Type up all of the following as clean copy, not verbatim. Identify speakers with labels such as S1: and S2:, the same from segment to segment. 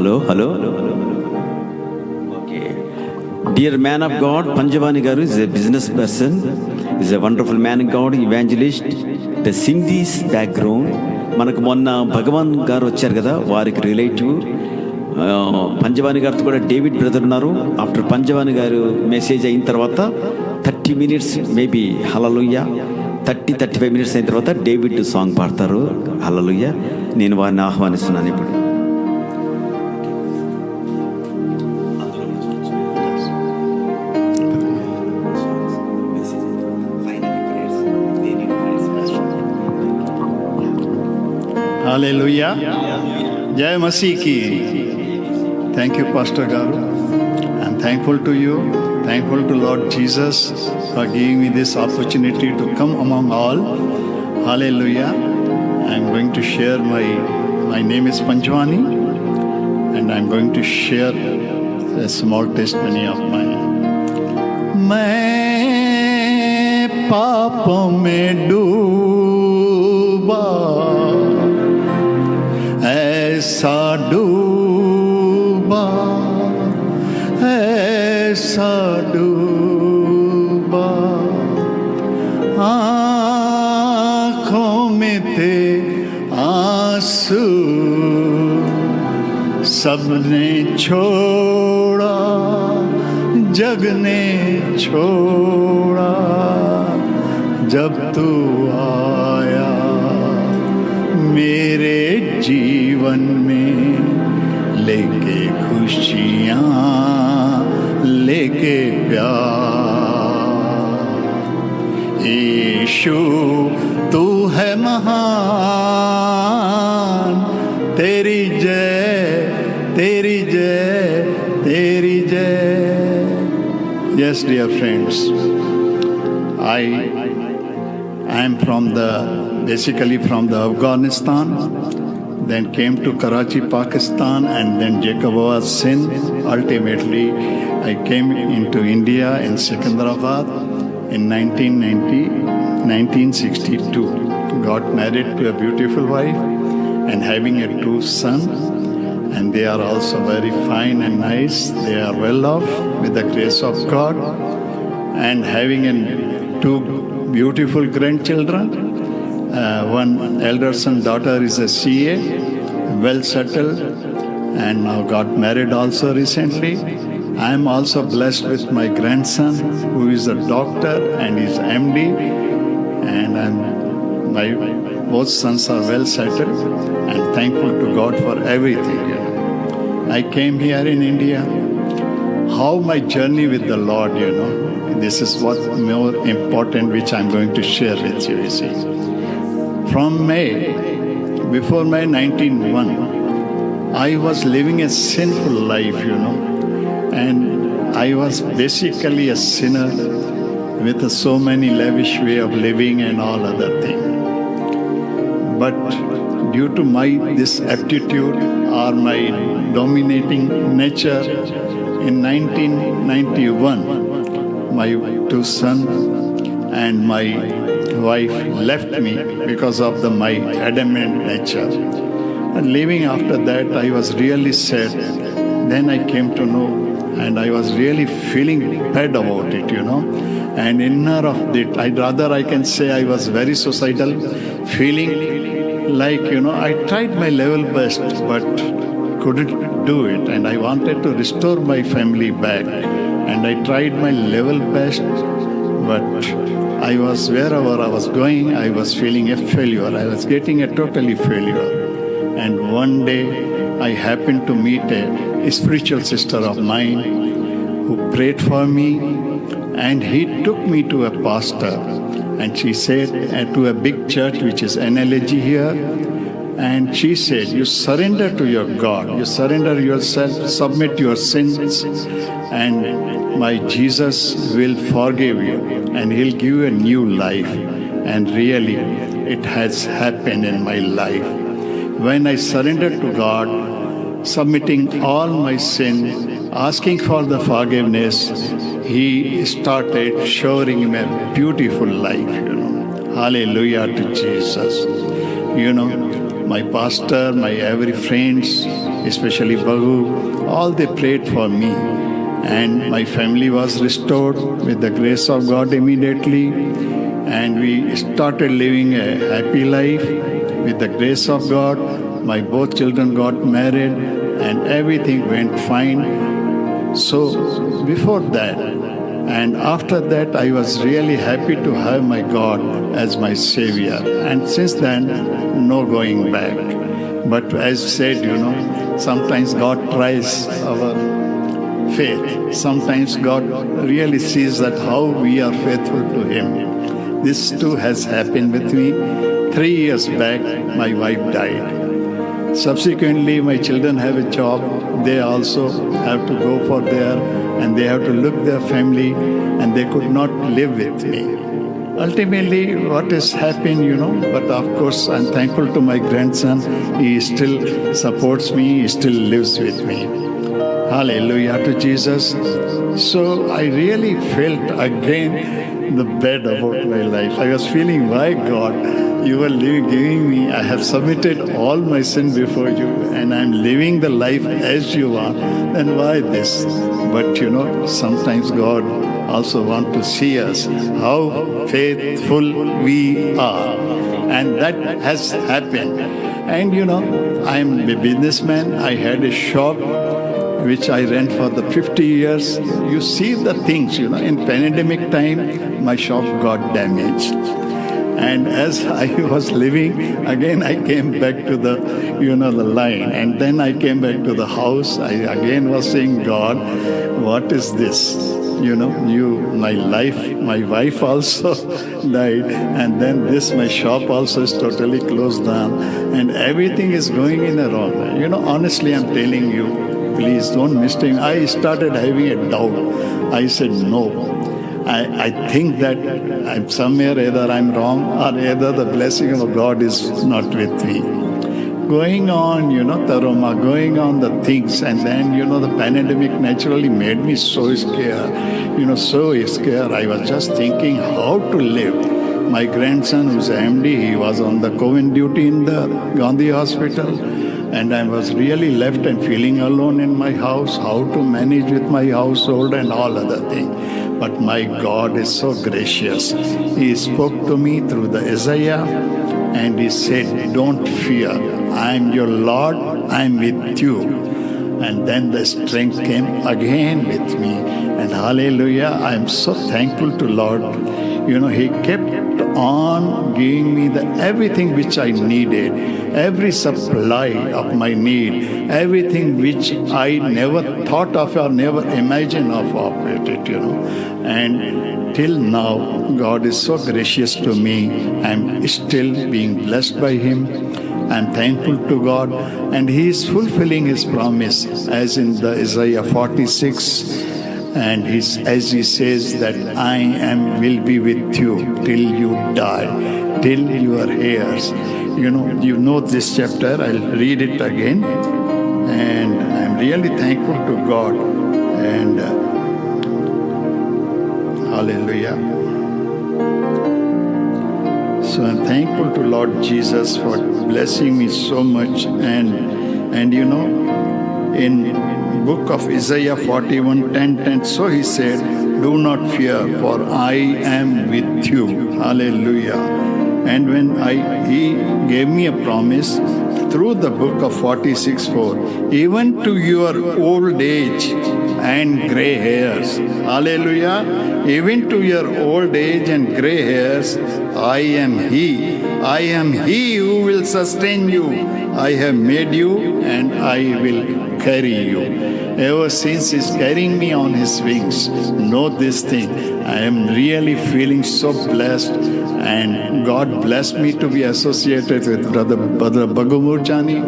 S1: Hello. Okay. Dear man of God, Panjavani Garu is a business person, is a wonderful man of God, evangelist. The Sindhi's background. మనకు మొన్న భగవాన్ గారు వచ్చారు కదా, వారికి relative పంజవాని గారితో కూడా డేవిడ్ బ్రదర్ ఉన్నారు. ఆఫ్టర్ పంజవాని గారు మెసేజ్ అయిన తర్వాత 30 minutes మేబీ హల్లెలూయా, 35 minutes అయిన తర్వాత డేవిడ్ సాంగ్ పాడతారు. హల్లెలూయా. నేను వారిని ఆహ్వానిస్తున్నాను ఇప్పుడు.
S2: Hallelujah. Jai Masih ki. Thank you, Pastor Garu. I'm thankful to you. Thankful to Lord Jesus for giving me this opportunity to come among all. Hallelujah. I'm going to share my name is Panjwani, and I'm going to share a small testimony of mine. मैं पापों में डूबा, ऐसा डूबा, ऐसा डूबा, आँखों में थे आंसू, सबने छोड़ा, जग ने छोड़ा, जब तू आया मेरे जीवन में, लेके खुशियाँ, लेके प्यार. यीशु तू है महान, तेरी जय, तेरी जय, तेरी जय. Yes, dear friends, I am basically from the Afghanistan, then came to Karachi, Pakistan, and then Jacobabad, Sindh. Ultimately, I came into India in Secunderabad in 1962. Got married to a beautiful wife and having a 2 sons, and they are also very fine and nice. They are well off with the grace of God, and having 2 beautiful grandchildren. One elder son, daughter is a CA, well settled, and now got married also recently. I am also blessed with my grandson, who is a doctor and is MD, and my both sons are well settled, and thankful to God for everything. I came here in India. How my journey with the Lord, this is what more important, which I'm going to share with you, you see. From before May 1901, I was living a sinful life, and I was basically a sinner with so many lavish way of living and all other things. But due to this aptitude or my dominating nature, in 1991, my 2 sons and my wife left me because of my adamant nature. And living after that, I was really sad. Then I came to know, and I was really feeling bad about it, And inner of it, I can say I was very suicidal, feeling like, I tried my level best, but couldn't do it. And I wanted to restore my family back. And I tried my level best, but wherever I was going, I was feeling a failure. I was getting a totally failure. And one day, I happened to meet a spiritual sister of mine who prayed for me, and he took me to a pastor. And she said, to a big church, which is NLG here, and she said, you surrender to your God, you surrender yourself, submit your sins, and my Jesus will forgive you, and he'll give you a new life. And really, it has happened in my life. When I surrendered to God, submitting all my sin, asking for the forgiveness, he started showing me a beautiful life, Hallelujah to Jesus. my pastor, my every friends, especially Bagu, all they prayed for me. And my family was restored with the grace of God immediately. And we started living a happy life with the grace of God. My both children got married and everything went fine. So before that and after that, I was really happy to have my God as my Savior. And since then, no going back. But as said, sometimes God tries our faith. Sometimes God really sees that how we are faithful to Him. This too has happened with me. 3 years back, my wife died. Subsequently, my children have a job. They also have to go for there, and they have to look their family, and they could not live with me. Ultimately, what has happened, but of course, I'm thankful to my grandson. He still supports me, he still lives with me. Hallelujah to Jesus. So I really felt again the bad about my life. I was feeling, why God, you are giving me, I have submitted all my sin before you and I'm living the life as you want, then why this? But sometimes God also wants to see us, how faithful we are. And that has happened. And I'm a businessman. I had a shop which I ran for the 50 years. You see the things, in pandemic time, my shop got damaged. And as I was living, again I came back to the, the line. And then I came back to the house. I again was saying, God, what is this? My life, my wife also died. And then my shop also is totally closed down. And everything is going in a wrong way. Honestly, I'm telling you, please don't mistake. I started having a doubt. I said, no. I think that I'm somewhere, either I'm wrong or either the blessing of God is not with me. Going on, Taroma, going on the things, and then, the pandemic naturally made me so scared. So scared. I was just thinking how to live. My grandson, who's MD, he was on the COVID duty in the Gandhi hospital. And I was really left and feeling alone in my house, how to manage with my household and all other things. But my God is so gracious. He spoke to me through the Isaiah and He said, don't fear. I am your Lord. I am with you. And then the strength came again with me. And hallelujah, I am so thankful to Lord. He kept on giving me everything which I needed, every supply of my need, everything which I never thought of or never imagined of operated, And till now, God is so gracious to me. I'm still being blessed by Him. I'm thankful to God. And He is fulfilling His promise, as in the Isaiah 46. And as He says that I will be with you till you die, till your hairs. You know this chapter. I'll read it again. And I'm really thankful to God. And hallelujah. So I'm thankful to Lord Jesus for blessing me so much. And in book of Isaiah 41:10, so He said, do not fear, for I am with you. Hallelujah. And when He gave me a promise through the book of 46:4, even to your old age and gray hairs. Hallelujah. Even to your old age and gray hairs, I am He. I am He who will sustain you. I have made you and I will carry you. Ever since He's carrying me on His wings, know this thing. I am really feeling so blessed, and God blessed me to be associated with Brother Bagu Murjani,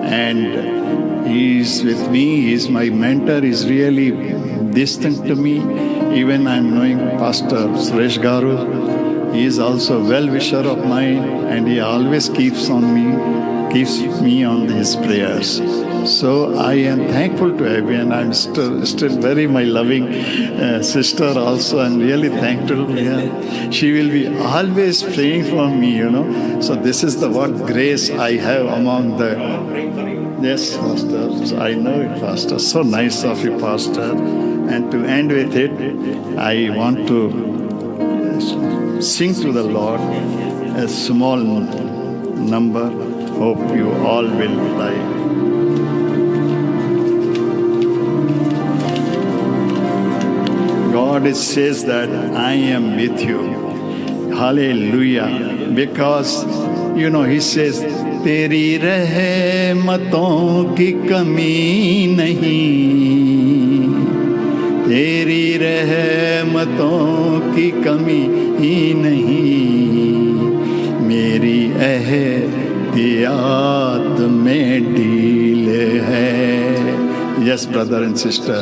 S2: and he is with me. He is my mentor. He is really distant to me. Even I am knowing Pastor Suresh Garu. He is also well-wisher of mine, and he always keeps me on his prayers. So I am thankful to Abby, and I'm still very my loving sister also. I'm really thankful to her. She will be always praying for me, you know. So this is the what grace I have among the. Yes, Pastor. I know it, Pastor. So nice of you, Pastor. And to end with it, I want to sing to the Lord a small number. Hope you all will like. God says that I am with you. Hallelujah. Because, you know, He says, तेरी रहमतों की कमी नहीं, तेरी रहमतों की कमी ही नहीं, मेरी एहतियात में ढील है. Yes, brother and sister.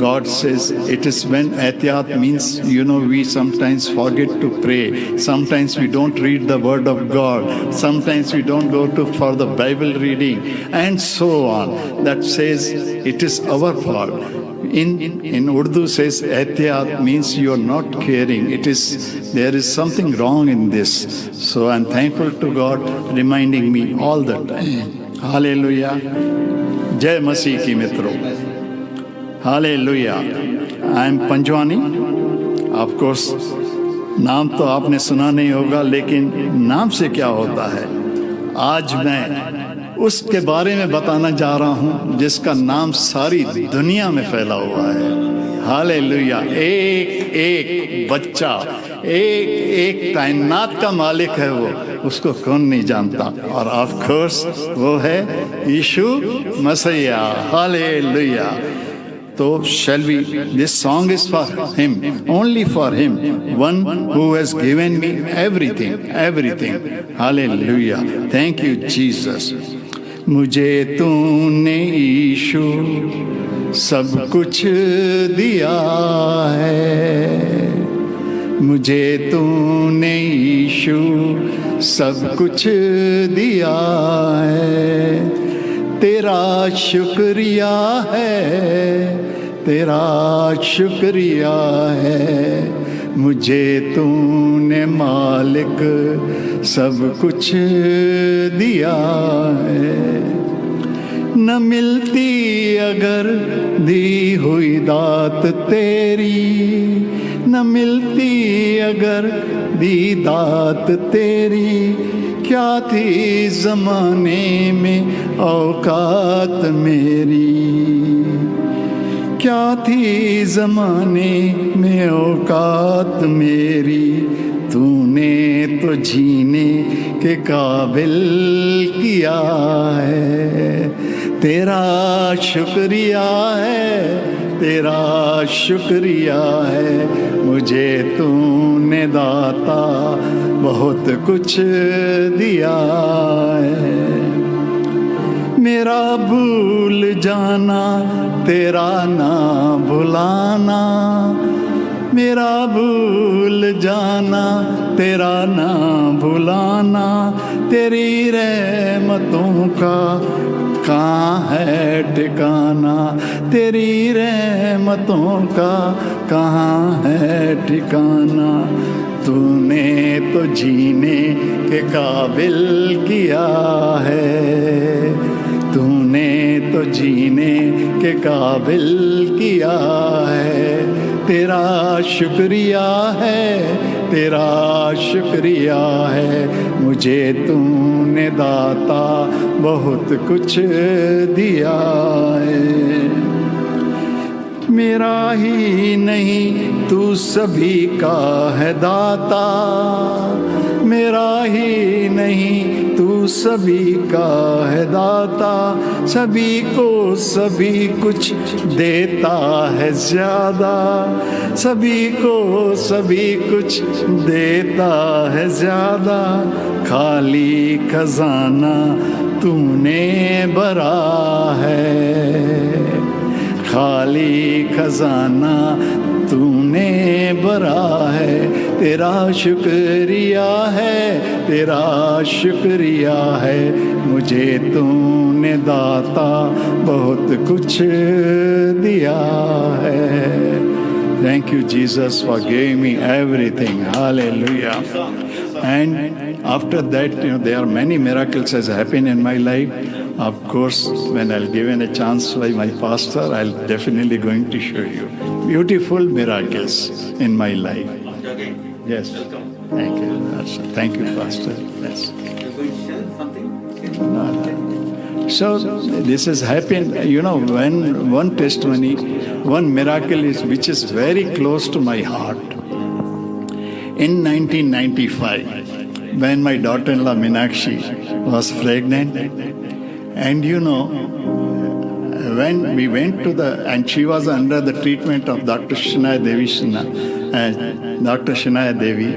S2: God says it is when ehtiyat means, you know, we sometimes forget to pray. Sometimes we don't read the word of God. Sometimes we don't go for the Bible reading and so on. That says it is our fault. In Urdu says ehtiyat means you are not caring. There is something wrong in this. So I'm thankful to God reminding me all the time. Hallelujah. Jai Masih ki mitro. Hallelujah. I am Panjwani. Of course, नाम तो आपने सुना नहीं होगा, लेकिन नाम से क्या होता है, आज मैं उसके बारे में बताना जा रहा हूं जिसका नाम सारी दुनिया में फैला हुआ है. हालेलुया. एक एक बच्चा, एक एक कायनात का मालिक है वो, उसको कौन नहीं जानता. और ऑफ कोर्स वो है यीशु मसीह. Hallelujah. So shall we, this song is for him, only for him, one who has given me everything, everything. Hallelujah. Thank you, Jesus. मुझे तूने यीशु सब कुछ दिया है, मुझे तूने यीशु सब कुछ दिया है, तेरा शुक्रिया है, तेरा शुक्रिया है, मुझे तूने मालिक सब कुछ दिया है. न मिलती अगर दी हुई दात तेरी, न मिलती अगर दी दात तेरी, क्या थी ज़माने में औकात मेरी, क्या थी ज़माने में औकात मेरी, तूने तो जीने के काबिल किया है. तेरा शुक्रिया है, तेरा शुक्रिया है, मुझे तूने दाता बहुत कुछ दिया है. मेरा भूल जाना तेरा ना भुलाना, मेरा भूल जाना तेरा ना भुलाना, तेरी रहमतों का कहाँ है ठिकाना, तेरी रहमतों का कहाँ है ठिकाना, तूने तो जीने के काबिल किया है, तूने तो जीने के काबिल किया है. तेरा शुक्रिया है, तेरा शुक्रिया है, मुझे तूने दाता बहुत कुछ दिया है. मेरा ही नहीं तू सभी का है दाता, मेरा ही नहीं तू सभी का है दाता, सभी को सभी कुछ देता है ज़्यादा, सभी को सभी कुछ देता है ज़्यादा, खाली खजाना तूने भरा है, खाली खजाना तूने भरा है, तेरा शुक्रिया है, तेरा शुक्रिया है, मुझे तूने दाता बहुत कुछ दिया है. Thank you, Jesus, for giving me everything. Hallelujah. And after that, there are many miracles has happened in my life. Of course, when I'll given a chance by my pastor, I'll definitely going to show you beautiful miracles in my life. Yes. Thank you, Pastor. Thank you, Pastor. Yes.
S1: You're going to share something?
S2: So this has happened, when one testimony, one miracle is which is very close to my heart. In 1995, when my daughter-in-law Meenakshi was pregnant, and when we went to and she was under the treatment of Dr. Shinaya Devi,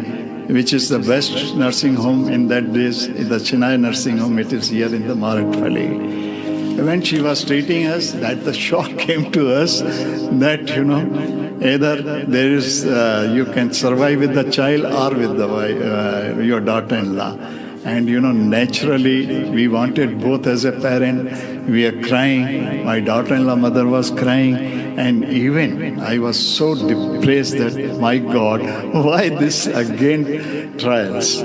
S2: which is the best nursing home in that days, the Shinaya nursing home, it is here in the Maratpally. When she was treating us, that the shock came to us that, either there is, you can survive with the child or with your daughter-in-law. And naturally, we wanted both as a parent. We are crying. My daughter-in-law mother was crying. And even I was so depressed that, my God, why this again trials?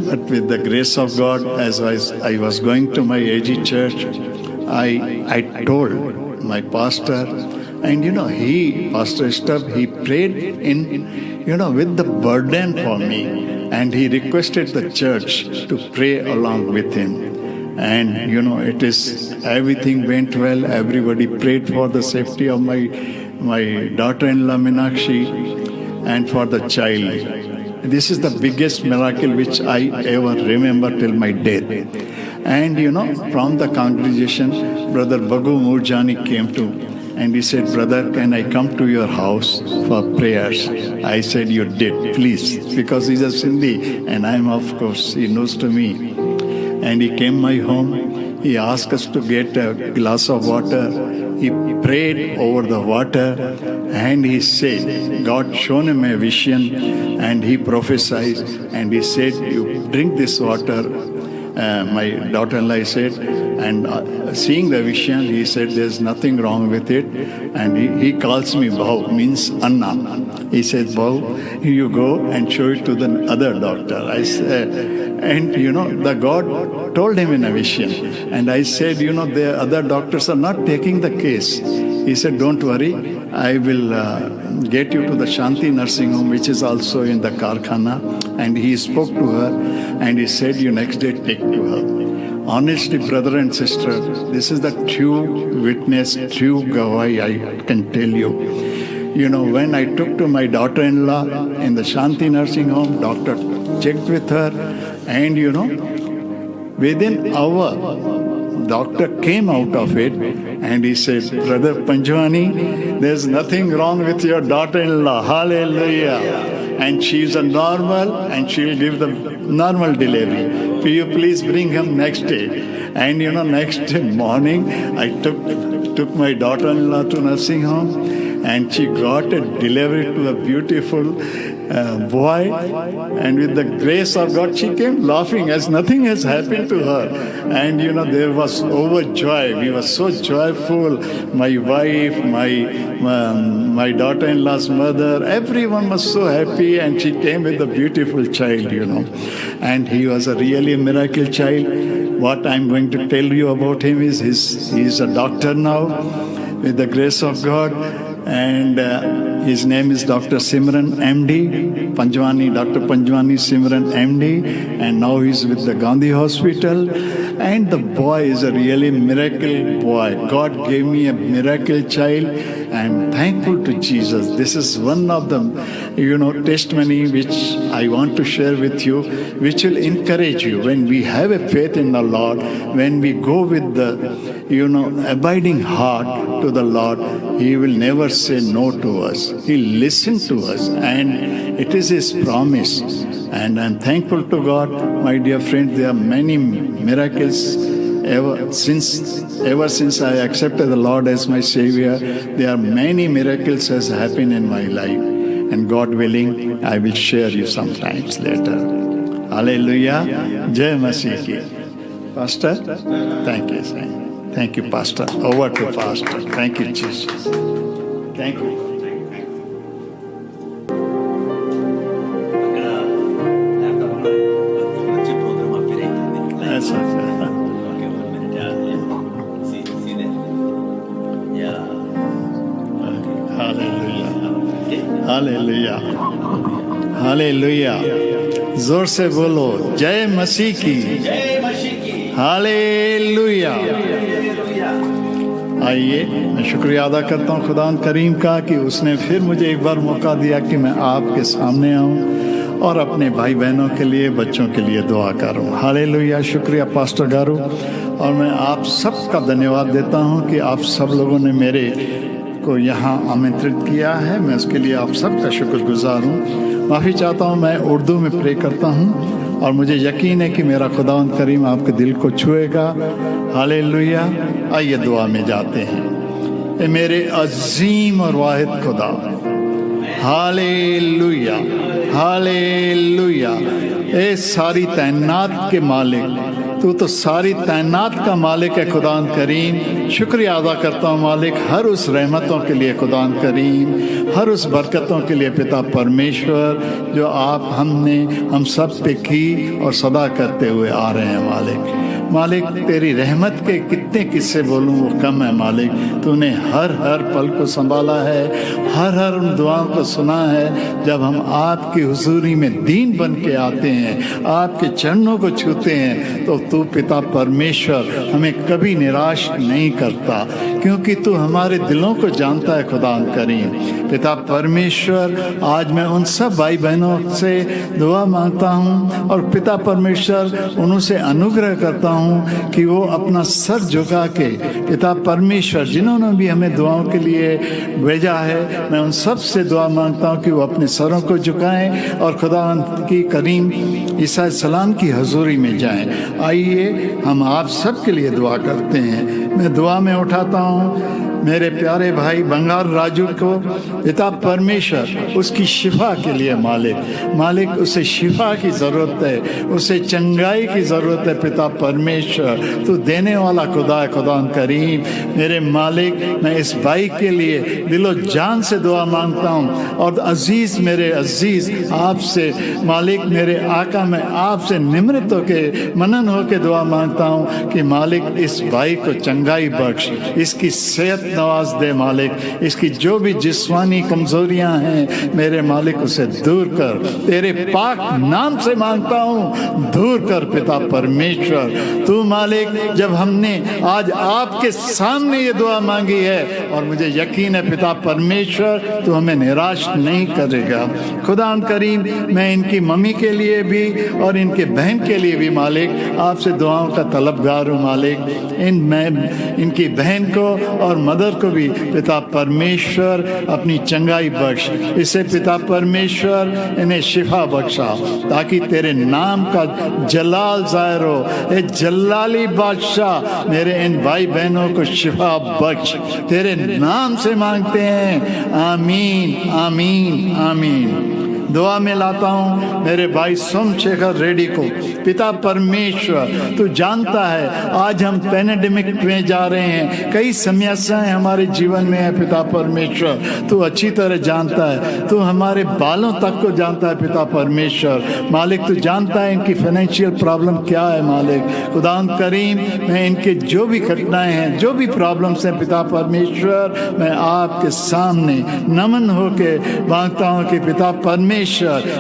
S2: But with the grace of God, as I was going to my AG church, I told my pastor, and Pastor Stubb, he prayed with the burden for me. And he requested the church to pray along with him. And, it is, everything went well. Everybody prayed for the safety of my daughter-in-law Meenakshi and for the child. This is the biggest miracle which I ever remember till my death. And, from the congregation, Brother Bagu Murjani came to, and he said, "Brother, can I come to your house for prayers?" I said, "You did, please," because he's a Sindhi, and I'm, of course, he knows to me. And he came my home. He asked us to get a glass of water. He prayed over the water, and he said, God shown him a vision, and he prophesied, and he said, "You drink this water." My daughter-in-law said, and seeing the vision, he said, "There's nothing wrong with it." And he calls me Bhau, means Anna. He said, "Bhau, you go and show it to the other doctor." I said, and the God told him in a vision. And I said, the other doctors are not taking the case. He said, "Don't worry, I will get you to the Shanti nursing home, which is also in the Karkhana." And he spoke to her, and he said, "You next day take to her." Honestly, brother and sister, this is the true witness, true gawai, I can tell you. When I took to my daughter-in-law in the Shanti nursing home, doctor checked with her, and within hour, doctor came out of it, and he said, "Brother Panjwani, there's nothing wrong with your daughter-in-law. Hallelujah. And she's a normal, and she'll give the normal delivery. Will you please bring him next day?" And next morning, I took my daughter-in-law to nursing home, and she got a delivery to a beautiful boy. And with the grace of God, she came laughing as nothing has happened to her. And there was overjoy. We were so joyful. My wife, my daughter-in-law's mother, everyone was so happy, and she came with a beautiful child, And he was a really miracle child. What I'm going to tell you about him is he's a doctor now, with the grace of God. And his name is Dr. Simran, MD, Panjwani, Dr. Panjwani Simran, MD, and now he's with the Gandhi Hospital. And the boy is a really miracle boy. God gave me a miracle child. I'm thankful to Jesus. This is one of the, testimony which I want to share with you, which will encourage you. When we have a faith in the Lord, when we go with the, abiding heart to the Lord, He will never say no to us. He'll listen to us, and it is His promise. And I'm thankful to God, my dear friend. There are many miracles ever since I accepted the Lord as my Savior. There are many miracles has happened in my life. and God willing, I will share you sometimes later. Hallelujah. Jai Masih ki. Pastor, thank you, sir. Thank you, Pastor. Over to Pastor. Thank you, Jesus. Thank you. That's okay. Hallelujah. Hallelujah. Hallelujah. जोर से बोलो जय मसीह की। Hallelujah. आइए, मैं शुक्रिया अदा करता हूँ खुदा करीम का कि उसने फिर मुझे एक बार मौका दिया कि मैं आपके सामने आऊँ और अपने भाई बहनों के लिए, बच्चों के लिए दुआ करूँ। हालेलुया। शुक्रिया पास्टर गारू, और मैं आप सबका धन्यवाद देता हूँ कि आप सब लोगों ने मेरे को यहाँ आमंत्रित किया है। मैं उसके लिए आप सबका शुक्रगुजार हूँ। माफ़ी चाहता हूँ, मैं उर्दू में प्रे करता हूँ और मुझे यकीन है कि मेरा खुदावंद करीम आपके दिल को छुएगा। हालेलुया। आइए दुआ में जाते हैं। ए मेरे अजीम और वाहिद खुदा, हालेलुया, हालेलुया। ए सारी तैनात के मालिक, तू तो सारी तैनात का मालिक है खुदान करीम। शुक्रिया अदा करता हूँ मालिक, हर उस रहमतों के लिए खुदान करीम, हर उस बरकतों के लिए पिता परमेश्वर जो आप हम सब पे की और सदा करते हुए आ रहे हैं मालिक। मालिक तेरी रहमत के कितने किस्से बोलूं वो कम है मालिक। तूने हर पल को संभाला है, हर उन दुआओं को सुना है। जब हम आपकी हुजूरी में दीन बन के आते हैं, आपके चरणों को छूते हैं, तो तू पिता परमेश्वर हमें कभी निराश नहीं करता, क्योंकि तू हमारे दिलों को जानता है खुदा करीम। पिता परमेश्वर, आज मैं उन सब भाई बहनों से दुआ मांगता हूँ और पिता परमेश्वर उनसे अनुग्रह करता हूँ कि वो अपना सर झुका के, पिता परमेश्वर जिन्होंने भी हमें दुआओं के लिए भेजा है, मैं उन सब से दुआ मांगता हूँ कि वो अपने सरों को झुकाएं और खुदा की करीम ईसा सलाम की हजूरी में जाएं। आइए हम आप सब के लिए दुआ करते हैं। मैं दुआ में उठाता हूँ मेरे प्यारे भाई बंगार राजू को, पिता परमेश्वर उसकी शिफा के लिए मालिक उसे शिफा की ज़रूरत है, उसे चंगाई की ज़रूरत है। पिता परमेश्वर तू देने वाला खुदा है खुदा करीम। मेरे मालिक, मैं इस भाई के लिए दिलो जान से दुआ मांगता हूँ और अजीज़ मेरे अजीज़ आपसे मालिक, मेरे आका, मैं आपसे निम्रित होके मनन होके दुआ मांगता हूँ कि मालिक इस भाई को चंगाई बख्श, इसकी सेहत नवाज दे मालिक, इसकी जो भी जिस्मानी कमजोरियां हैं मेरे मालिक उसे दूर कर। तेरे पाक नाम से मांगता हूँ, दूर कर पिता परमेश्वर। तू मालिक, जब हमने आज आपके सामने ये दुआ मांगी है और मुझे यकीन है पिता परमेश्वर तू हमें निराश नहीं करेगा। खुदा करीम, मैं इनकी मम्मी के लिए भी और इनके बहन के लिए भी मालिक आपसे दुआओं का तलबगार हूँ मालिक। इनकी बहन को और मदर को भी पिता परमेश्वर अपनी चंगाई बख्श, इसे पिता परमेश्वर इन्हें शिफा बख्शा, ताकि तेरे नाम का जलाल जाहिर हो। ए जलाली बादशाह, मेरे इन भाई बहनों को शिफा बख्श, तेरे नाम से मांगते हैं। आमीन, आमीन, आमीन। दुआ में लाता हूँ मेरे भाई सोमशेखर रेड्डी को। पिता परमेश्वर तू जानता है आज हम पैंडेमिक में जा रहे हैं, कई समस्याएं हमारे जीवन में है। पिता परमेश्वर तू अच्छी तरह जानता है, तू हमारे बालों तक को जानता है। पिता परमेश्वर मालिक, तू जानता है इनकी फाइनेंशियल प्रॉब्लम क्या है मालिक। खुदा करीम, मैं इनके जो भी घटनाएं हैं, जो भी प्रॉब्लम्स हैं पिता परमेश्वर, मैं आपके सामने नमन होके मांगता हूँ कि पिता परमेश्वर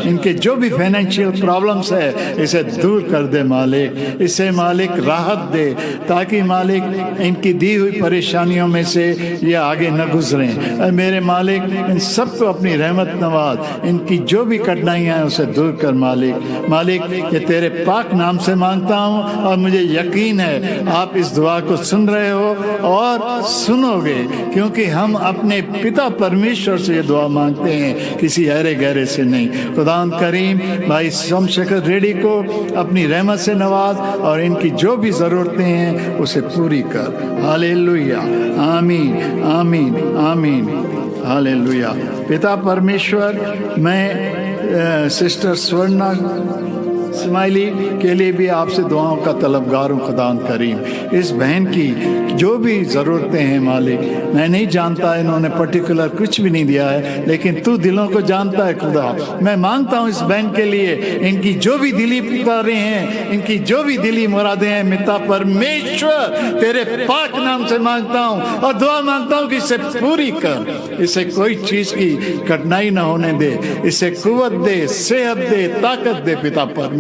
S2: इनके जो भी फाइनेंशियल प्रॉब्लम्स है इसे दूर कर दे मालिक, इसे मालिक राहत दे, ताकि मालिक इनकी दी हुई परेशानियों में से ये आगे न गुजरें। मेरे मालिक, इन सबको अपनी रहमत नवाज, इनकी जो भी कठिनाइयां हैं उसे दूर कर मालिक। ये तेरे पाक नाम से मांगता हूँ और मुझे यकीन है आप इस दुआ को सुन रहे हो और सुनोगे, क्योंकि हम अपने पिता परमेश्वर से ये दुआ मांगते हैं, किसी अरे गहरे से नहीं। खुदा करीम, भाई सोमशेखर रेड्डी को अपनी रहमत से नवाज और इनकी जो भी ज़रूरतें हैं उसे पूरी कर। हालेलुया, आमीन, आमीन, आमीन। हालेलुया। पिता परमेश्वर, मैं सिस्टर स्वर्णा स्माइली के लिए भी आपसे दुआओं का तलबगार हूँ खुदा करीम। इस बहन की जो भी ज़रूरतें हैं मालिक, मैं नहीं जानता, इन्होंने पर्टिकुलर कुछ भी नहीं दिया है, लेकिन तू दिलों को जानता है खुदा। मैं मांगता हूँ इस बहन के लिए, इनकी जो भी दिली पुकारें हैं, इनकी जो भी दिली मुरादें हैं, पिता परमेश्वर तेरे पाक नाम से मांगता हूँ और दुआ मांगता हूँ कि इसे पूरी कर, इसे कोई चीज़ की कठिनाई ना होने दे, इसे कुव्वत दे, सेहत दे, ताकत दे पिता परमेश्वर।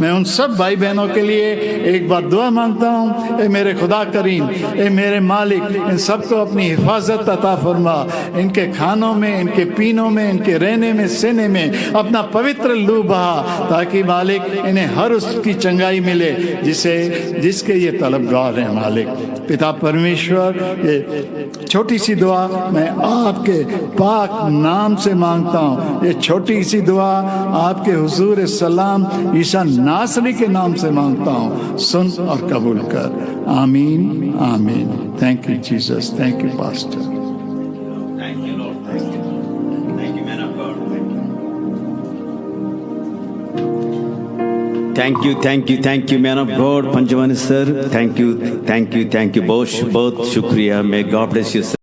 S2: मैं उन सब भाई बहनों के लिए एक बार दुआ मांगता हूँ, ए मेरे खुदा करीम, ए मेरे मालिक, इन सबको अपनी हिफाजत अता फरमा, इनके खानों में, इनके पीनों में, इनके रहने में, सहने में अपना पवित्र लू बहा, ताकि मालिक इन्हें हर उसकी चंगाई मिले जिसके ये तलबगार हैं मालिक। पिता परमेश्वर, ये छोटी सी दुआ मैं आपके पाक नाम से मांगता हूँ, ये छोटी सी दुआ आपके हुजूर सलाम ईसा नासरी के नाम से मांगता हूँ, सुन और कबूल कर। आमीन आमीन। Thank you Jesus, thank you pastor.
S1: Thank you, Lord. Thank you. Thank you, man of God. Thank you, man of God. Panjwani sir. Thank you. बहुत शुक्रिया। May God bless you, sir.